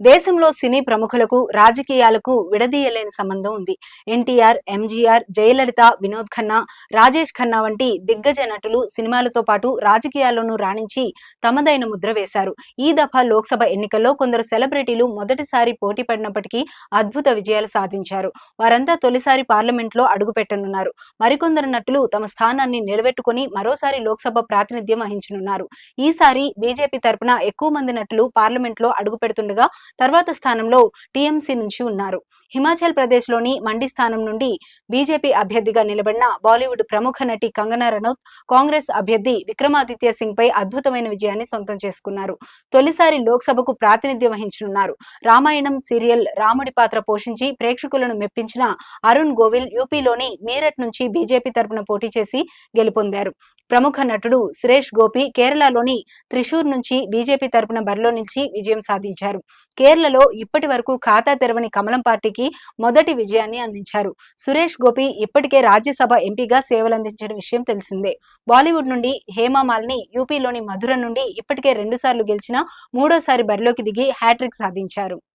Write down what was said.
దేశంలో సినీ ప్రముఖులకు రాజకీయాలకు విడదీయలేని సంబంధం ఉంది. ఎన్టీఆర్, ఎంజీఆర్, జయలలిత, వినోద్ ఖన్నా, రాజేష్ ఖన్నా వంటి దిగ్గజ నటులు సినిమాలతో పాటు రాజకీయాల్లోనూ రాణించి తమదైన ముద్ర వేశారు. ఈ దఫా లోక్సభ ఎన్నికల్లో కొందరు సెలబ్రిటీలు మొదటిసారి పోటీ పడినప్పటికీ అద్భుత విజయాలు సాధించారు. వారంతా తొలిసారి పార్లమెంట్లో అడుగుపెట్టనున్నారు. మరికొందరు నటులు తమ స్థానాన్ని నిలబెట్టుకుని మరోసారి లోక్సభ ప్రాతినిధ్యం వహించనున్నారు. ఈసారి బీజేపీ తరపున ఎక్కువ మంది నటులు పార్లమెంట్లో అడుగు పెడుతుండగా తర్వాత స్థానంలో టీఎంసీ నుంచి ఉన్నారు. హిమాచల్ ప్రదేశ్ లోని మండి స్థానం నుండి బీజేపీ అభ్యర్థిగా నిలబడిన బాలీవుడ్ ప్రముఖ నటి కంగనా రనౌత్ కాంగ్రెస్ అభ్యర్థి విక్రమాదిత్య సింగ్ పై అద్భుతమైన విజయాన్ని సొంతం చేసుకున్నారు. తొలిసారి లోక్సభకు ప్రాతినిధ్యం వహించనున్నారు. రామాయణం సీరియల్ రాముడి పాత్ర పోషించి ప్రేక్షకులను మెప్పించిన అరుణ్ గోవిల్ యూపీలోని మీరట్ నుంచి బీజేపీ తరపున పోటీ చేసి గెలుపొందారు. ప్రముఖ నటుడు సురేష్ గోపి కేరళలోని త్రిశూర్ నుంచి బీజేపీ తరపున బరిలో నిలిచి విజయం సాధించారు. కేరళలో ఇప్పటి వరకు ఖాతా తెరవని కమలం పార్టీకి మొదటి విజయాన్ని అందించారు. సురేష్ గోపి ఇప్పటికే రాజ్యసభ ఎంపీగా సేవలందించిన విషయం తెలిసిందే. బాలీవుడ్ నుండి హేమా మాలిని యూపీలోని మధుర నుండి ఇప్పటికే 2 సార్లు గెలిచిన మూడోసారి బరిలోకి దిగి హ్యాట్రిక్ సాధించారు.